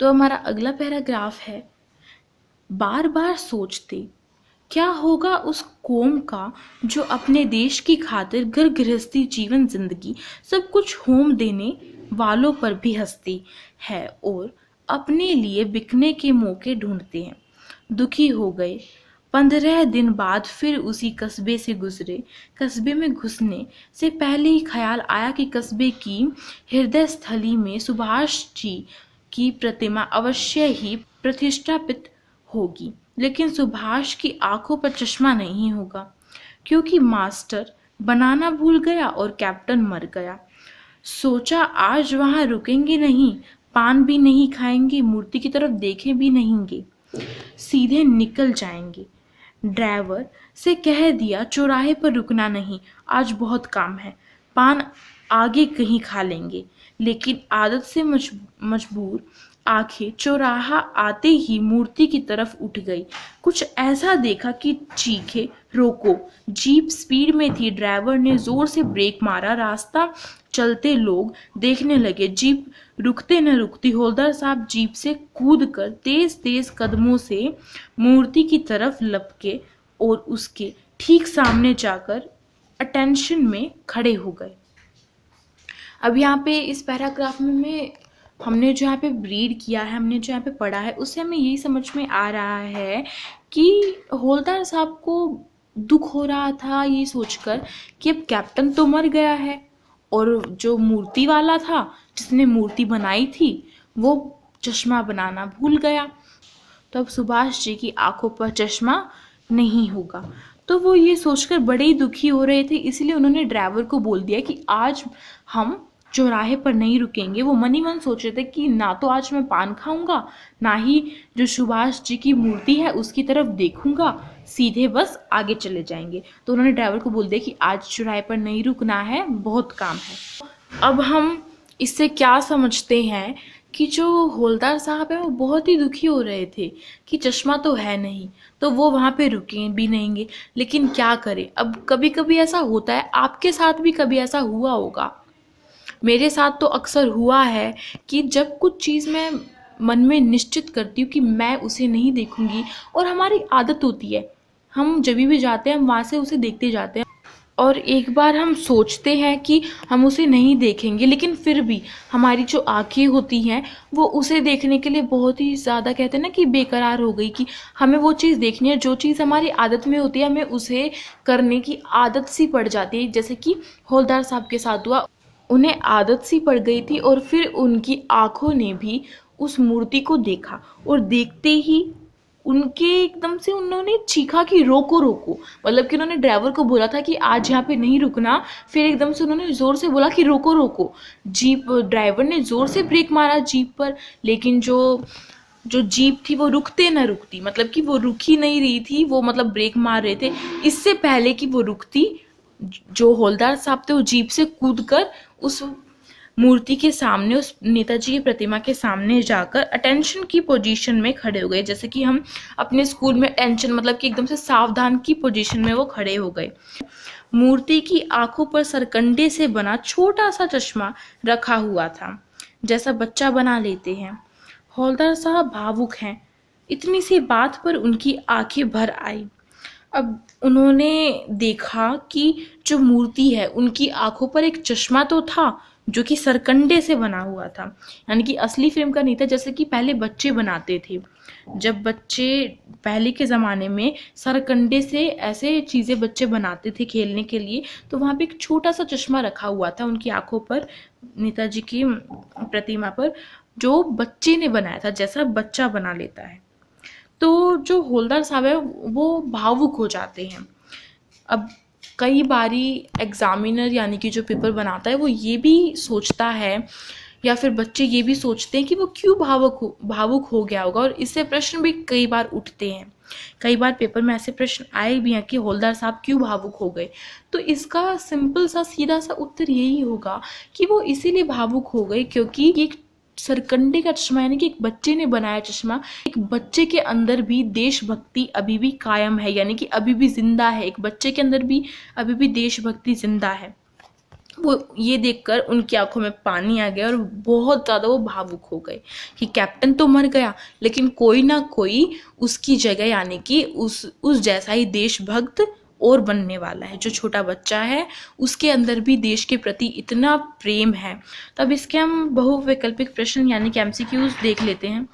तो हमारा अगला पैराग्राफ है, बार बार सोचते क्या होगा उस कौम का जो अपने देश की खातिर घर गृहस्थी जीवन जिंदगी सब कुछ होम देने वालों पर भी हंसती है और अपने लिए बिकने के मौके ढूंढते हैं। दुखी हो गए। 15 दिन बाद फिर उसी कस्बे से गुजरे। कस्बे में घुसने से पहले ही ख्याल आया कि कस्बे की हृदय स्थली में सुभाष जी की प्रतिमा अवश्य ही प्रतिष्ठापित होगी, लेकिन सुभाष की आंखों पर चश्मा नहीं होगा, क्योंकि मास्टर बनाना भूल गया और कैप्टन मर गया। सोचा आज वहां रुकेंगे नहीं, पान भी नहीं खाएंगे, मूर्ति की तरफ देखे भी नहींगे, सीधे निकल जाएंगे। ड्राइवर से कह दिया चौराहे पर रुकना नहीं, आज बहुत काम है, पान आगे कहीं खा लेंगे। लेकिन आदत से मजबूर आंखें चौराहा आते ही मूर्ति की तरफ उठ गई। कुछ ऐसा देखा कि चीखे, रोको। जीप स्पीड में थी। ड्राइवर ने जोर से ब्रेक मारा। रास्ता चलते लोग देखने लगे। जीप रुकते न रुकती। हवलदार साहब जीप से कूदकर तेज तेज कदमों से मूर्ति की तरफ लपके और उसके ठीक सामने जाकर अटेंशन में खड़े हो गए। अब यहाँ पे इस पैराग्राफ में हमने जो यहाँ पे रीड किया है, हमने जो यहाँ पे पढ़ा है, उससे हमें यही समझ में आ रहा है कि हवलदार साहब को दुख हो रहा था ये सोचकर कि अब कैप्टन तो मर गया है और जो मूर्ति वाला था जिसने मूर्ति बनाई थी वो चश्मा बनाना भूल गया, तो अब सुभाष जी की आंखों पर चश्मा नहीं होगा। तो वो ये सोचकर बड़े ही दुखी हो रहे थे, इसलिए उन्होंने ड्राइवर को बोल दिया कि आज हम चौराहे पर नहीं रुकेंगे। वो मन ही मन सोच रहे थे कि ना तो आज मैं पान खाऊंगा, ना ही जो सुभाष जी की मूर्ति है उसकी तरफ देखूंगा, सीधे बस आगे चले जाएंगे। तो उन्होंने ड्राइवर को बोल दिया कि आज चौराहे पर नहीं रुकना है, बहुत काम है। अब हम इससे क्या समझते हैं कि जो हवलदार साहब है वो बहुत ही दुखी हो रहे थे कि चश्मा तो है नहीं, तो वो वहाँ पे रुके भी नहींगे। लेकिन क्या करें, अब कभी कभी ऐसा होता है, आपके साथ भी कभी ऐसा हुआ होगा, मेरे साथ तो अक्सर हुआ है कि जब कुछ चीज़ मैं मन में निश्चित करती हूँ कि मैं उसे नहीं देखूंगी, और हमारी आदत होती है, हम जब भी जाते हैं हम वहाँ से उसे देखते जाते हैं, और एक बार हम सोचते हैं कि हम उसे नहीं देखेंगे, लेकिन फिर भी हमारी जो आंखें होती हैं वो उसे देखने के लिए बहुत ही ज़्यादा, कहते हैं ना कि बेकरार हो गई कि हमें वो चीज़ देखनी है। जो चीज़ हमारी आदत में होती है हमें उसे करने की आदत सी पड़ जाती है, जैसे कि हवलदार साहब के साथ हुआ। उन्हें आदत सी पड़ गई थी और फिर उनकी आंखों ने भी उस मूर्ति को देखा, और देखते ही उनके एकदम से उन्होंने चीखा कि रोको रोको, मतलब कि उन्होंने ड्राइवर को बोला था कि आज यहाँ पे नहीं रुकना, फिर एकदम से उन्होंने जोर से बोला कि रोको रोको। जीप ड्राइवर ने जोर से ब्रेक मारा जीप पर, लेकिन जो जो जीप थी वो रुकते न रुकती, मतलब कि वो रुक ही नहीं रही थी, वो मतलब ब्रेक मार रहे थे। इससे पहले कि वो रुकती, जो हवलदार साहब थे वो जीप से कूदकर उस मूर्ति के सामने, उस नेताजी की प्रतिमा के सामने जाकर अटेंशन की पोजीशन में खड़े हो गए। जैसे कि हम अपने स्कूल में अटेंशन मतलब कि एकदम से सावधान की पोजीशन में वो खड़े हो गए। मूर्ति की आंखों पर सरकंडे से बना छोटा सा चश्मा रखा हुआ था, जैसा बच्चा बना लेते हैं। हवलदार साहब भावुक हैं, इतनी सी बात पर उनकी आंखें भर आई। अब उन्होंने देखा कि जो मूर्ति है उनकी आंखों पर एक चश्मा तो था जो कि सरकंडे से बना हुआ था, यानी कि असली फ्रेम का नहीं था, जैसे कि पहले बच्चे बनाते थे। जब बच्चे पहले के ज़माने में सरकंडे से ऐसे चीज़ें बच्चे बनाते थे खेलने के लिए, तो वहाँ पे एक छोटा सा चश्मा रखा हुआ था उनकी आंखों पर, नेताजी की प्रतिमा पर, जो बच्चे ने बनाया था, जैसा बच्चा बना लेता है। तो जो हवलदार साहब है वो भावुक हो जाते हैं। अब कई बारी एग्जामिनर यानी कि जो पेपर बनाता है वो ये भी सोचता है, या फिर बच्चे ये भी सोचते हैं कि वो क्यों भावुक हो गया होगा, और इससे प्रश्न भी कई बार उठते हैं। कई बार पेपर में ऐसे प्रश्न आए भी हैं कि हवलदार साहब क्यों भावुक हो गए। तो इसका सिंपल सा सीधा सा उत्तर यही होगा कि वो इसीलिए भावुक हो गए क्योंकि एक सरकंडे का चश्मा, यानी कि एक बच्चे ने बनाया चश्मा, एक बच्चे के अंदर भी देशभक्ति अभी भी कायम है, यानी कि अभी भी जिंदा है, एक बच्चे के अंदर भी अभी भी देशभक्ति जिंदा है। वो ये देखकर उनकी आंखों में पानी आ गया और बहुत ज़्यादा वो भावुक हो गए कि कैप्टन तो मर गया, लेकिन कोई ना कोई उसकी जगह यानी कि उस जैसा ही देशभक्त और बनने वाला है। जो छोटा बच्चा है उसके अंदर भी देश के प्रति इतना प्रेम है। तब इसके हम बहुवैकल्पिक प्रश्न यानी कि एमसीक्यूज देख लेते हैं।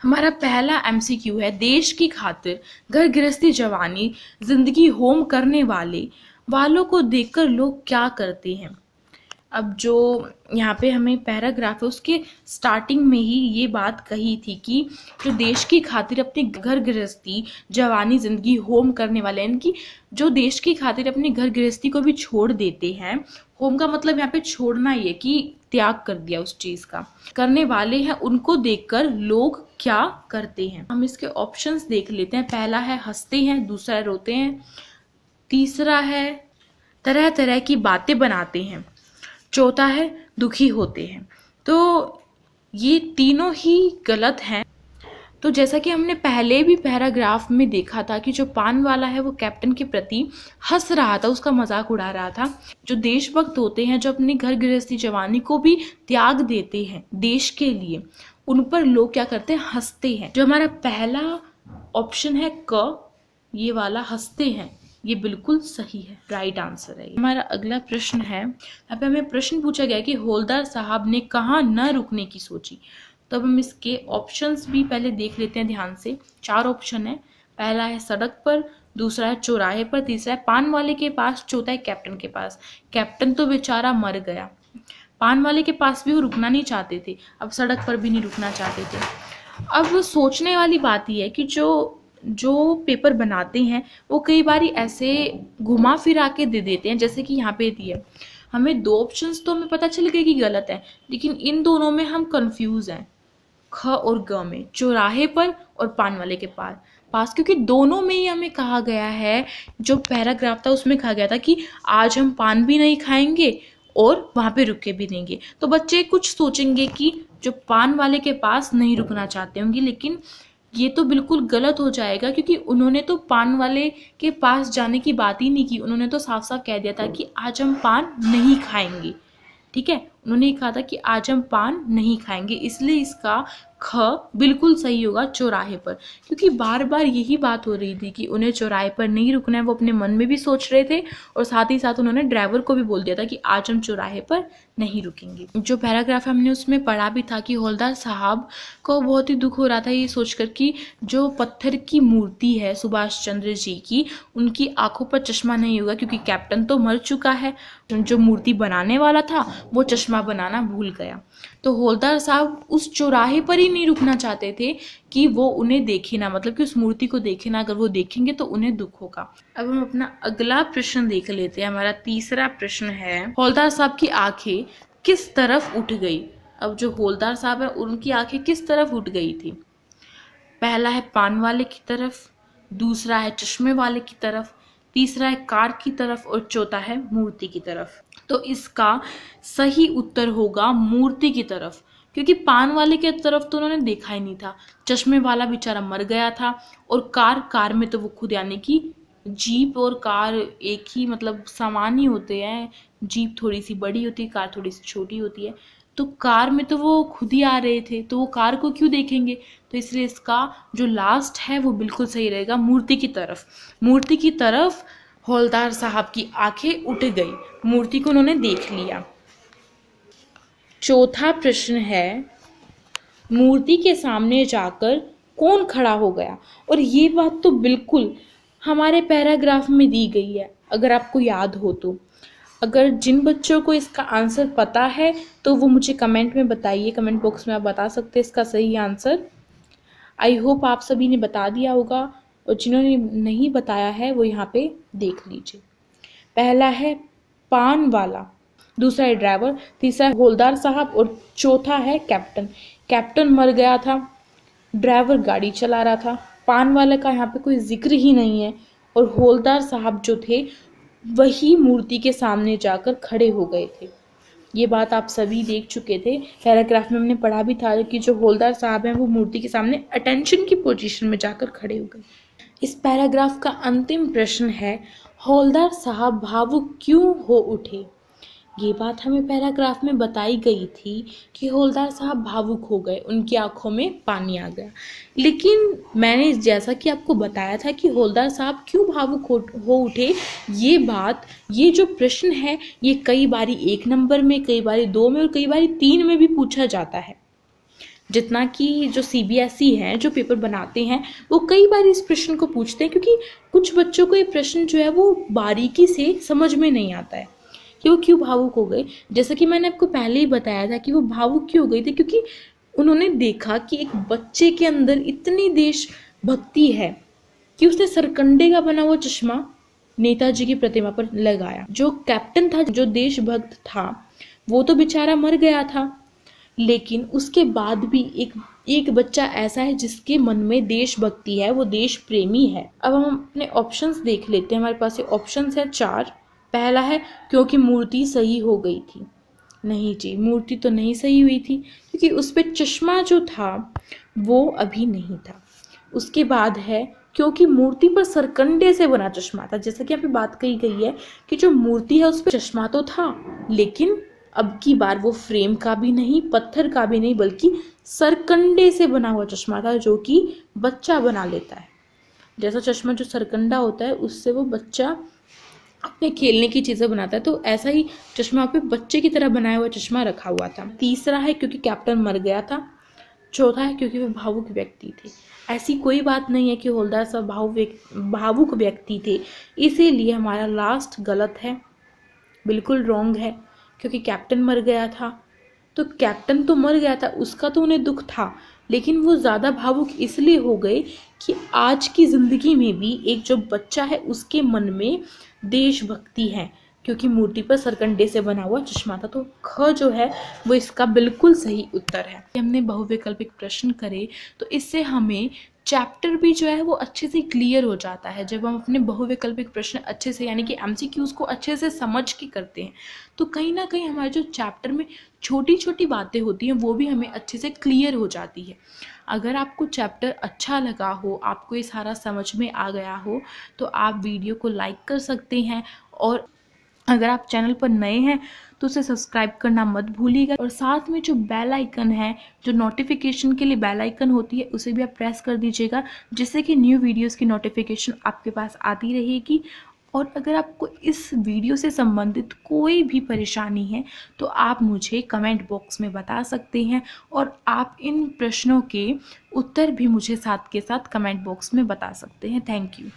हमारा पहला एमसीक्यू है, देश की खातिर घर गृहस्थी जवानी जिंदगी होम करने वालों को देखकर लोग क्या करते हैं। अब जो यहाँ पे हमें पैराग्राफ है उसके स्टार्टिंग में ही ये बात कही थी कि जो देश की खातिर अपने घर गृहस्थी जवानी जिंदगी होम करने वाले हैं, इनकी जो देश की खातिर अपनी घर गृहस्थी को भी छोड़ देते हैं। होम का मतलब यहाँ पे छोड़ना ही है कि त्याग कर दिया उस चीज का, करने वाले हैं, उनको देखकर लोग क्या करते हैं। हम इसके ऑप्शंस देख लेते हैं। पहला है हंसते हैं, दूसरा है रोते हैं, तीसरा है तरह तरह की बातें बनाते हैं, चौथा है दुखी होते हैं। तो ये तीनों ही गलत हैं। तो जैसा कि हमने पहले भी पैराग्राफ में देखा था कि जो पान वाला है वो कैप्टन के प्रति हंस रहा था, उसका मजाक उड़ा रहा था। जो देशभक्त होते हैं, जो अपनी घर गृहस्थी जवानी को भी त्याग देते हैं देश के लिए, उन पर लोग क्या करते हैं, हंसते हैं। जो हमारा पहला ऑप्शन है क, ये वाला हंसते हैं, ये बिल्कुल सही है, राइट आंसर है। हमारा अगला प्रश्न है, यहाँ पे हमें प्रश्न पूछा गया कि हौलदार साहब ने कहाँ न रुकने की सोची। तो अब हम इसके ऑप्शंस भी पहले देख लेते हैं ध्यान से। 4 ऑप्शन है। पहला है सड़क पर, दूसरा है चौराहे पर, तीसरा है पान वाले के पास, चौथा है कैप्टन के पास। कैप्टन तो बेचारा मर गया, पान वाले के पास भी वो रुकना नहीं चाहते थे, अब सड़क पर भी नहीं रुकना चाहते थे। अब सोचने वाली बात यह है कि जो पेपर बनाते हैं वो कई बार ऐसे घुमा फिरा के दे देते हैं, जैसे कि यहाँ पे दिया हमें 2 ऑप्शंस तो हमें पता चल गया कि गलत है, लेकिन इन दोनों में हम कंफ्यूज हैं, ख और ग में, चौराहे पर और पान वाले के पास, क्योंकि दोनों में ही हमें कहा गया है, जो पैराग्राफ था उसमें कहा गया था कि आज हम पान भी नहीं खाएंगे और वहां पे रुके भी देंगे। तो बच्चे कुछ सोचेंगे कि जो पान वाले के पास नहीं रुकना चाहते होंगे, लेकिन ये तो बिल्कुल गलत हो जाएगा, क्योंकि उन्होंने तो पान वाले के पास जाने की बात ही नहीं की। उन्होंने तो साफ साफ कह दिया था कि आज हम पान नहीं खाएंगे। ठीक है, उन्होंने कहा था कि आज हम पान नहीं खाएंगे, इसलिए इसका ख बिल्कुल सही होगा, चौराहे पर। क्योंकि बार बार यही बात हो रही थी कि उन्हें चौराहे पर नहीं रुकना है, वो अपने मन में भी सोच रहे थे और साथ ही साथ उन्होंने ड्राइवर को भी बोल दिया था कि आज हम चौराहे पर नहीं रुकेंगे। जो पैराग्राफ हमने उसमें पढ़ा भी था कि हौलदार साहब को बहुत ही दुख हो रहा था ये सोचकर कि जो पत्थर की मूर्ति है सुभाष चंद्र जी की, उनकी आंखों पर चश्मा नहीं होगा, क्योंकि कैप्टन तो मर चुका है। जो मूर्ति बनाने वाला था वो चश्मा बनाना भूल गया। तो हौलदार साहब उस चौराहे पर ही नहीं रुकना चाहते थे कि वो उन्हें देखे ना, मतलब कि उस मूर्ति को देखे ना। अगर वो देखेंगे तो उन्हें दुख होगा। अब हम अपना अगला प्रश्न देख लेते हैं। हमारा तीसरा प्रश्न है, हौलदार साहब की आंखें किस तरफ उठ गई। अब जो हौलदार साहब है उनकी आंखें किस तरफ उठ गई थी। पहला है पान वाले की तरफ, दूसरा है चश्मे वाले की तरफ, तीसरा है कार की तरफ और चौथा है मूर्ति की तरफ। तो इसका सही उत्तर होगा मूर्ति की तरफ, क्योंकि पान वाले की तरफ तो उन्होंने देखा ही नहीं था। चश्मे वाला बेचारा मर गया था, और कार में तो वो खुद, यानी कि जीप और कार एक ही मतलब समान ही होते हैं। जीप थोड़ी सी बड़ी होती है, कार थोड़ी सी छोटी होती है। तो कार में तो वो खुद ही आ रहे थे, तो वो कार को क्यों देखेंगे। तो इसलिए इसका जो लास्ट है वो बिल्कुल सही रहेगा, मूर्ति की तरफ। मूर्ति की तरफ हौलदार साहब की आंखें उठ गई, मूर्ति को उन्होंने देख लिया। चौथा प्रश्न है, मूर्ति के सामने जाकर कौन खड़ा हो गया। और ये बात तो बिल्कुल हमारे पैराग्राफ में दी गई है, अगर आपको याद हो तो। अगर जिन बच्चों को इसका आंसर पता है तो वो मुझे कमेंट में बताइए, कमेंट बॉक्स में आप बता सकते हैं इसका सही आंसर। आई होप आप सभी ने बता दिया होगा, और जिन्होंने नहीं बताया है वो यहाँ पे देख लीजिए। पहला है पान वाला, दूसरा है ड्राइवर, तीसरा है हौलदार साहब और चौथा है कैप्टन। कैप्टन मर गया था, ड्राइवर गाड़ी चला रहा था, पान वाले का यहाँ पे कोई जिक्र ही नहीं है, और हौलदार साहब जो थे वही मूर्ति के सामने जाकर खड़े हो गए थे। ये बात आप सभी देख चुके थे, पैराग्राफ में हमने पढ़ा भी था कि जो हौलदार साहब हैं वो मूर्ति के सामने अटेंशन की पोजीशन में जाकर खड़े हो गए। इस पैराग्राफ का अंतिम प्रश्न है, हौलदार साहब भावुक क्यों हो उठे। ये बात हमें पैराग्राफ में बताई गई थी कि हवलदार साहब भावुक हो गए, उनकी आंखों में पानी आ गया। लेकिन मैंने जैसा कि आपको बताया था कि हवलदार साहब क्यों भावुक हो उठे, ये जो प्रश्न है ये कई बारी 1 नंबर में, कई बारी 2 में और कई बारी 3 में भी पूछा जाता है। जितना कि जो सीबीएसई है, जो पेपर बनाते हैं, वो कई बार इस प्रश्न को पूछते हैं, क्योंकि कुछ बच्चों को ये प्रश्न जो है वो बारीकी से समझ में नहीं आता है कि वो क्यों भावुक हो गए। जैसा कि मैंने आपको पहले ही बताया था कि वो भावुक क्यों हो गए थे, क्योंकि उन्होंने देखा कि एक बच्चे के अंदर इतनी देशभक्ति है कि उसने सरकंडे का बना हुआ चश्मा नेताजी की प्रतिमा पर लगाया। जो कैप्टन था, जो देशभक्त था, वो तो बेचारा मर गया था, लेकिन उसके बाद भी एक बच्चा ऐसा है जिसके मन में देशभक्ति है, वो देश प्रेमी है। अब हम अपने ऑप्शंस देख लेते हैं। हमारे पास ऑप्शंस है 4। पहला है क्योंकि मूर्ति सही हो गई थी। नहीं जी, मूर्ति तो नहीं सही हुई थी, क्योंकि उस पे चश्मा जो था वो अभी नहीं था। उसके बाद है क्योंकि मूर्ति पर सरकंडे से बना चश्मा था। जैसा कि यहाँ पे बात कही गई है कि जो मूर्ति है उस पर चश्मा तो था, लेकिन अब की बार वो फ्रेम का भी नहीं, पत्थर का भी नहीं, बल्कि सरकंडे से बना हुआ चश्मा था, जो कि बच्चा बना लेता है। जैसा चश्मा जो सरकंडा होता है उससे वो बच्चा अपने खेलने की चीज़ें बनाता है, तो ऐसा ही चश्मा पे बच्चे की तरह बनाया हुआ चश्मा रखा हुआ था। तीसरा है क्योंकि कैप्टन मर गया था। चौथा है क्योंकि वे भावुक व्यक्ति थे। ऐसी कोई बात नहीं है कि हवलदार साहब भावुक व्यक्ति थे, इसीलिए हमारा लास्ट गलत है, बिल्कुल रॉन्ग है। क्योंकि कैप्टन मर गया था, तो कैप्टन तो मर गया था, उसका तो उन्हें दुख था, लेकिन वो ज़्यादा भावुक इसलिए हो गए कि आज की ज़िंदगी में भी एक जो बच्चा है उसके मन में देशभक्ति है, क्योंकि मूर्ति पर सरकंडे से बना हुआ चश्मा था। तो ख जो है वो इसका बिल्कुल सही उत्तर है। हमने बहुविकल्पिक प्रश्न करे तो इससे हमें चैप्टर भी जो है वो अच्छे से क्लियर हो जाता है। जब हम अपने बहुविकल्पिक प्रश्न अच्छे से, यानी कि एमसीक्यूज को अच्छे से समझ के करते हैं, तो कहीं ना कहीं हमारे जो चैप्टर में छोटी छोटी बातें होती हैं वो भी हमें अच्छे से क्लियर हो जाती है। अगर आपको चैप्टर अच्छा लगा हो, आपको ये सारा समझ में आ गया हो, तो आप वीडियो को लाइक कर सकते हैं, और अगर आप चैनल पर नए हैं तो उसे सब्सक्राइब करना मत भूलिएगा, और साथ में जो बेल आइकन है, जो नोटिफिकेशन के लिए बेल आइकन होती है, उसे भी आप प्रेस कर दीजिएगा, जिससे कि न्यू वीडियोस की नोटिफिकेशन आपके पास आती रहेगी। और अगर आपको इस वीडियो से संबंधित कोई भी परेशानी है तो आप मुझे कमेंट बॉक्स में बता सकते हैं, और आप इन प्रश्नों के उत्तर भी मुझे साथ के साथ कमेंट बॉक्स में बता सकते हैं। Thank you.